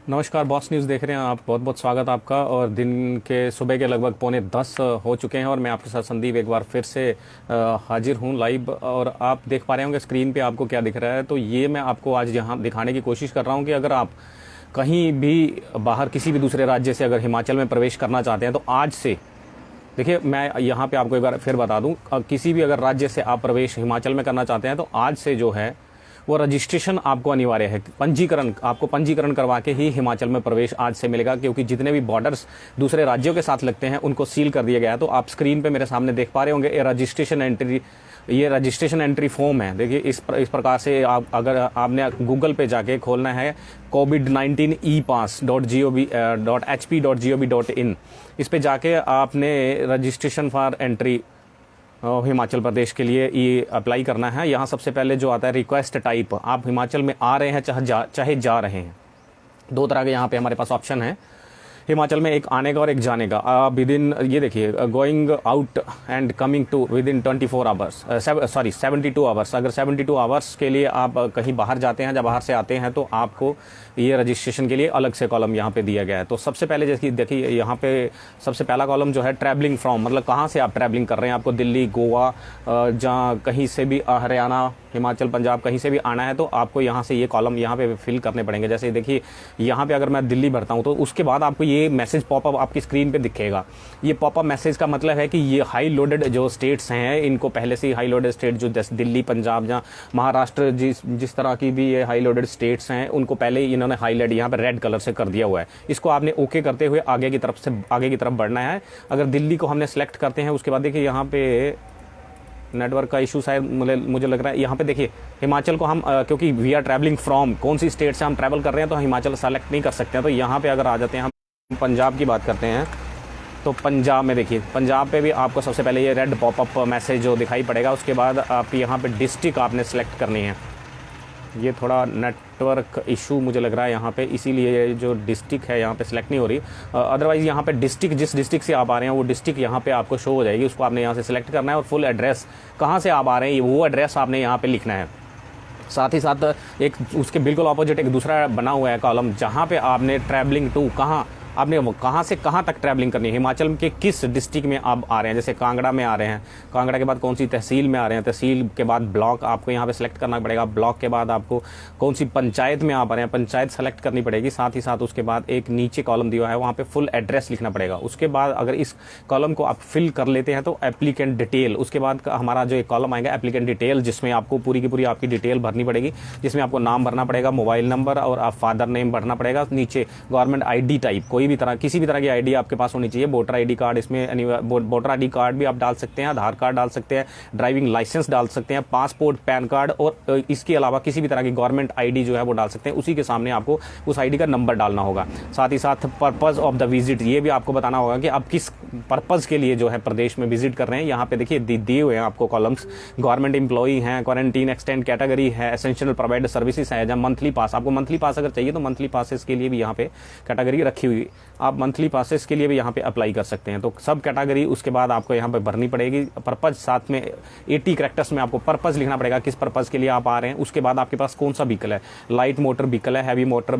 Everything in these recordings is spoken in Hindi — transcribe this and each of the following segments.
नमस्कार, बॉस न्यूज़ देख रहे हैं आप। बहुत बहुत स्वागत आपका। और दिन के सुबह के लगभग 9:45 हो चुके हैं और मैं आपके साथ संदीप एक बार फिर से हाजिर हूं लाइव। और आप देख पा रहे होंगे स्क्रीन पे आपको क्या दिख रहा है। तो ये मैं आपको आज यहाँ दिखाने की कोशिश कर रहा हूँ कि अगर आप कहीं भी बाहर किसी भी दूसरे राज्य से अगर हिमाचल में प्रवेश करना चाहते हैं तो आज से देखिए, मैं यहाँ पे आपको एक बार फिर बता दूँ, किसी भी अगर राज्य से आप प्रवेश हिमाचल में करना चाहते हैं तो आज से जो है वो रजिस्ट्रेशन आपको अनिवार्य है। आपको पंजीकरण करवा के ही हिमाचल में प्रवेश आज से मिलेगा, क्योंकि जितने भी बॉर्डर्स दूसरे राज्यों के साथ लगते हैं उनको सील कर दिया गया है। तो आप स्क्रीन पे मेरे सामने देख पा रहे होंगे ये रजिस्ट्रेशन एंट्री फॉर्म है। देखिए, इस प्रकार से अगर आपने गूगल पे जाके खोलना है COVID-19 epass.hp.gov.in, इस पे जाके आपने registration for entry Himachal Pradesh के लिए ये अप्लाई करना है। यहाँ सबसे पहले जो आता है रिक्वेस्ट टाइप, आप हिमाचल में आ रहे हैं चाहे जा रहे हैं। दो तरह के यहाँ पे हमारे पास ऑप्शन है हिमाचल में, एक आने का और एक जाने का। विद इन, ये देखिए, going out and coming to within 72 hours. अगर 72 आवर्स के लिए आप कहीं बाहर जाते हैं या बाहर से आते हैं तो आपको ये रजिस्ट्रेशन के लिए अलग से कॉलम यहाँ पे दिया गया है। तो सबसे पहले जैसे देखिए, यहाँ पे सबसे पहला कॉलम जो है ट्रैवलिंग फ्रॉम, मतलब कहाँ से आप ट्रैवलिंग कर रहे हैं। आपको दिल्ली, गोवा, जहाँ कहीं से भी, हरियाणा, हिमाचल, पंजाब, कहीं से भी आना है तो आपको यहाँ से ये कॉलम यहाँ पे फिल करने पड़ेंगे। जैसे देखिए, यहाँ पे अगर मैं दिल्ली भरता हूँ तो उसके बाद आपको ये मैसेज पॉपअप आपकी स्क्रीन पे दिखेगा। ये पॉपअप मैसेज का मतलब है कि ये हाई लोडेड जो स्टेट्स हैं, इनको पहले से ही हाई लोडेड स्टेट जो जैसे दिल्ली, पंजाब, जहाँ महाराष्ट्र, जिस तरह की भी ये हाई लोडेड स्टेट्स हैं, उनको पहले ही इन्होंने हाईलाइट यहाँ पे रेड कलर से कर दिया हुआ है। इसको आपने ओके करते हुए आगे की तरफ बढ़ना है। अगर दिल्ली को हमने सेलेक्ट करते हैं, उसके बाद देखिए यहाँ पे नेटवर्क का इशू शायद मुझे लग रहा है। यहाँ पे देखिए, हिमाचल को हम क्योंकि वी आर ट्रैवलिंग फ्रॉम, कौन सी स्टेट से हम ट्रैवल कर रहे हैं तो हिमाचल सेलेक्ट नहीं कर सकते हैं। तो यहाँ पे अगर आ जाते हैं, हम पंजाब की बात करते हैं तो पंजाब में देखिए, पंजाब पे भी आपको सबसे पहले ये रेड पॉपअप मैसेज जो दिखाई पड़ेगा। उसके बाद आप यहाँ पे डिस्ट्रिक्ट आपने सेलेक्ट करनी है। ये थोड़ा नेटवर्क इशू मुझे लग रहा है यहाँ पे, इसीलिए जो डिस्ट्रिक्ट है यहाँ पे सिलेक्ट नहीं हो रही। अदरवाइज़ यहाँ पे डिस्ट्रिक्ट, जिस डिस्ट्रिक्ट से आप आ रहे हैं वो डिस्ट्रिक्ट यहाँ पे आपको शो हो जाएगी। उसको आपने यहाँ से सिलेक्ट करना है और फुल एड्रेस, कहाँ से आप आ रहे हैं वो एड्रेस आपने यहाँ पे लिखना है। साथ ही साथ एक उसके बिल्कुल ऑपोजिट एक दूसरा बना हुआ है कॉलम, जहाँ पे आपने ट्रैवलिंग टू, आपने कहाँ से कहाँ तक ट्रैवलिंग करनी है, हिमाचल के किस डिस्ट्रिक्ट में आप आ रहे हैं। जैसे कांगड़ा में आ रहे हैं, कांगड़ा के बाद कौन सी तहसील में आ रहे हैं, तहसील के बाद ब्लॉक आपको यहाँ पे सेलेक्ट करना पड़ेगा। ब्लॉक के बाद आपको कौन सी पंचायत में आप आ रहे हैं, पंचायत सेलेक्ट करनी पड़ेगी। साथ ही साथ उसके बाद एक नीचे कॉलम दिया है, वहाँ पे फुल एड्रेस लिखना पड़ेगा। उसके बाद अगर इस कॉलम को आप फिल कर लेते हैं तो एप्लीकेंट डिटेल, उसके बाद हमारा जो एक कॉलम आएगा एप्लीकेंट डिटेल, जिसमें आपको पूरी की पूरी आपकी डिटेल भरनी पड़ेगी, जिसमें आपको नाम भरना पड़ेगा, मोबाइल नंबर और आप फादर नेम भरना पड़ेगा। नीचे गवर्नमेंट ID टाइप, कोई भी तरह, किसी भी तरह की ID आपके पास होनी चाहिए। वोटर ID कार्ड, इसमें वोटर ID कार्ड भी आप डाल सकते हैं, आधार कार्ड डाल सकते हैं, ड्राइविंग लाइसेंस डाल सकते हैं, पासपोर्ट, पैन कार्ड, और इसके अलावा किसी भी तरह की गवर्नमेंट ID जो है वो डाल सकते हैं। उसी के सामने आपको उस ID का नंबर डालना होगा। साथ ही साथ पर्पज ऑफ द विजिट, ये भी आपको बताना होगा कि आप किस पर्पज के लिए जो है प्रदेश में विजिट कर रहे हैं। यहाँ पे देखिए दिए हुए हैं आपको कॉलम्स, गवर्नमेंट एम्प्लॉई हैं, क्वारंटीन एक्सटेंड कैटेगरी है, एसेंशियल प्रोवाइड सर्विसेज है, जहाँ मंथली पास, आपको मंथली पास अगर चाहिए तो मंथली पासेस के लिए भी यहाँ पे कैटेगरी रखी हुई, आप मंथली पासेस के लिए भी यहाँ पे अप्लाई कर सकते हैं। तो सब कैटेगरी उसके बाद आपको यहाँ पे भरनी पड़ेगी। पर्पज साथ में 80 कैरेक्टर्स में आपको पर्पज लिखना पड़ेगा, किस पर्पज के लिए आप आ रहे हैं। उसके बाद आपके पास कौन सा व्हीकल है, लाइट मोटर व्हीकल है, हैवी मोटर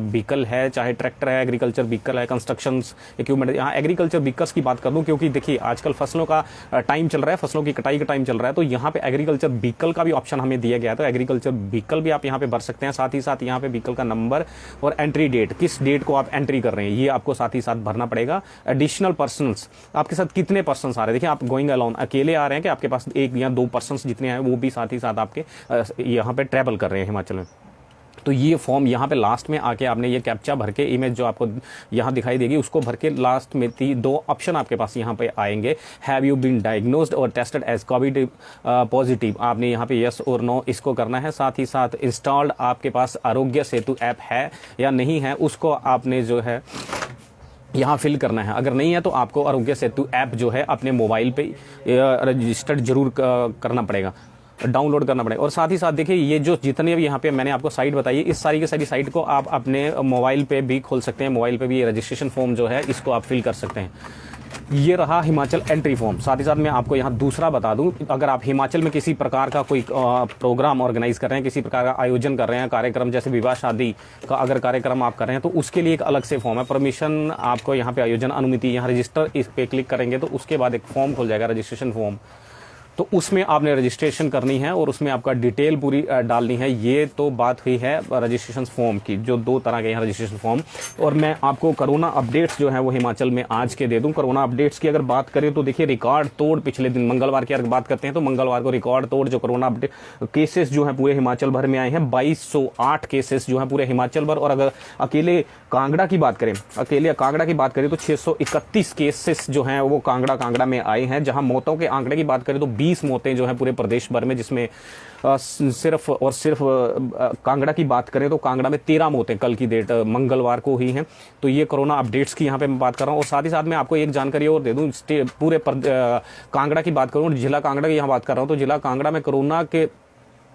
व्हीकल है, चाहे ट्रैक्टर है, एग्रीकल्चर व्हीकल है, कंस्ट्रक्शन इक्विपमेंट। यहाँ एग्रीकल्चर व्हीकल्स की बात कर दूं, क्योंकि देखिए आजकल फसलों का टाइम चल रहा है, फसलों की कटाई का टाइम चल रहा है, तो यहाँ पे एग्रीकल्चर व्हीकल का भी ऑप्शन हमें दिया गया है। तो एग्रीकल्चर व्हीकल भी आप यहाँ पे भर सकते हैं। साथ ही साथ यहाँ पे व्हीकल का नंबर और एंट्री डेट, किस डेट को आप एंट्री कर रहे हैं, ये आपको साथ ही साथ भरना पड़ेगा। एडिशनल पर्सन्स, आपके साथ कितने पर्सन्स आ रहे हैं। देखिए, आप गोइंग अलोन, अकेले आ रहे हैं कि आपके पास एक या दो पर्सन्स जितने हैं वो भी साथ ही साथ आपके यहाँ पे ट्रैवल कर रहे हैं हिमाचल में। तो ये फॉर्म यहाँ पे लास्ट में आके आपने ये कैप्चा भर के, इमेज जो आपको यहाँ दिखाई देगी उसको भर के, लास्ट में 2 ऑप्शन आपके पास यहाँ पे आएंगे, हैव यू बीन डायग्नोज्ड और टेस्टेड एज कोविड पॉजिटिव, आपने यहाँ पे यस और नो इसको करना है। साथ ही साथ इंस्टॉल्ड आपके पास आरोग्य सेतु ऐप है या नहीं है, उसको आपने जो है यहाँ फिल करना है। अगर नहीं है तो आपको आरोग्य सेतु ऐप जो है अपने मोबाइल पे रजिस्टर्ड जरूर करना पड़ेगा, डाउनलोड करना पड़ेगा। और साथ ही साथ देखिए, ये जो जितने भी यहाँ पे मैंने आपको साइट बताई है, इस सारी की सारी साइट को आप अपने मोबाइल पे भी खोल सकते हैं। मोबाइल पे भी ये रजिस्ट्रेशन फॉर्म जो है इसको आप फिल कर सकते हैं। ये रहा हिमाचल एंट्री फॉर्म। साथ ही साथ मैं आपको यहाँ दूसरा बता दूं, अगर आप हिमाचल में किसी प्रकार का कोई प्रोग्राम ऑर्गेनाइज कर रहे हैं, किसी प्रकार का आयोजन कर रहे हैं, कार्यक्रम जैसे विवाह शादी का अगर कार्यक्रम आप कर रहे हैं, तो उसके लिए एक अलग से फॉर्म है। परमिशन आपको यहाँ पे आयोजन अनुमति, यहाँ रजिस्टर, इस पे क्लिक करेंगे तो उसके बाद एक फॉर्म खुल जाएगा, रजिस्ट्रेशन फॉर्म। तो उसमें आपने रजिस्ट्रेशन करनी है और उसमें आपका डिटेल पूरी डालनी है। ये तो बात हुई है रजिस्ट्रेशन फॉर्म की, जो 2 तरह के हैं रजिस्ट्रेशन फॉर्म। और मैं आपको कोरोना अपडेट्स जो है वो हिमाचल में आज के दे दूं। कोरोना अपडेट्स की अगर बात करें तो देखिए, रिकॉर्ड तोड़ पिछले दिन मंगलवार की अगर बात करते हैं तो मंगलवार को रिकॉर्ड तोड़ जो कोरोना अपडेट केसेस जो है पूरे हिमाचल भर में आए हैं। 2208 केसेस जो है पूरे हिमाचल भर। और अगर अकेले कांगड़ा की बात करें, तो 631 केसेस जो हैं वो कांगड़ा में आए हैं। जहां मौतों के आंकड़े की बात करें तो 20 मौतें जो हैं पूरे प्रदेश भर में, जिसमें सिर्फ कांगड़ा की बात करें तो कांगड़ा में 13 मौतें कल की डेट मंगलवार को हुई हैं। तो ये कोरोना अपडेट्स की यहाँ पे मैं बात कर रहा हूँ। और साथ ही साथ मैं आपको एक जानकारी और दे दूँ, पूरे कांगड़ा की बात करूँ, जिला कांगड़ा की यहाँ बात कर रहा हूँ, तो जिला कांगड़ा में कोरोना के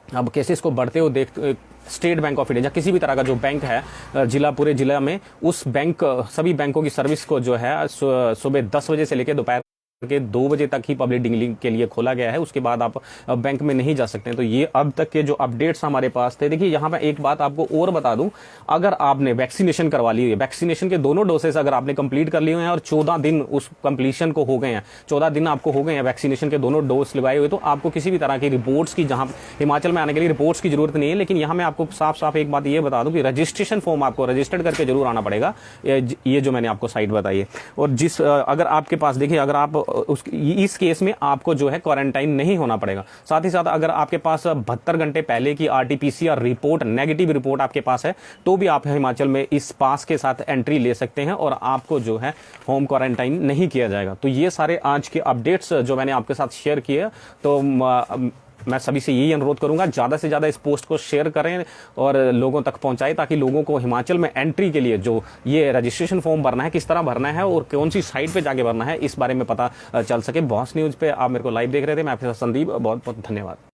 अब केसेस को बढ़ते हुए स्टेट बैंक ऑफ इंडिया, किसी भी तरह का जो बैंक है पूरे जिला में, उस बैंक, सभी बैंकों की सर्विस को जो है सुबह 10 बजे से लेकर दोपहर के 2 बजे तक ही पब्लिक डीलिंग के लिए खोला गया है। उसके बाद आप बैंक में नहीं जा सकते हैं। तो ये अब तक के जो अपडेट्स हमारे पास थे। देखिए, यहाँ पे एक बात आपको और बता दूं, अगर आपने वैक्सीनेशन करवा ली है, वैक्सीनेशन के दोनों डोसेस अगर आपने कंप्लीट कर लिए हैं और 14 दिन उस कंप्लीशन को हो गए हैं, 14 दिन आपको हो गए हैं वैक्सीनेशन के दोनों डोज लगाए हुए, तो आपको किसी भी तरह की रिपोर्ट्स की, जहां हिमाचल में आने के लिए रिपोर्ट्स की जरूरत नहीं है। लेकिन यहाँ मैं आपको साफ साफ एक बात ये बता दूं कि रजिस्ट्रेशन फॉर्म आपको रजिस्टर्ड करके जरूर आना पड़ेगा, ये जो मैंने आपको साइट बताई है। और अगर आपके पास, देखिए, अगर आप इस केस में आपको जो है क्वारंटाइन नहीं होना पड़ेगा। साथ ही साथ अगर आपके पास 72 घंटे पहले की आरटीपीसीआर रिपोर्ट, नेगेटिव रिपोर्ट आपके पास है, तो भी आप हिमाचल में इस पास के साथ एंट्री ले सकते हैं और आपको जो है होम क्वारंटाइन नहीं किया जाएगा। तो ये सारे आज के अपडेट्स जो मैंने आपके साथ शेयर किए, तो मैं सभी से यही अनुरोध करूंगा, ज़्यादा से ज़्यादा इस पोस्ट को शेयर करें और लोगों तक पहुंचाएं, ताकि लोगों को हिमाचल में एंट्री के लिए जो ये रजिस्ट्रेशन फॉर्म भरना है, किस तरह भरना है और कौन सी साइट पे जाके भरना है, इस बारे में पता चल सके। बॉस न्यूज़ पे आप मेरे को लाइव देख रहे थे, मैं आपके साथ संदीप, बहुत बहुत धन्यवाद।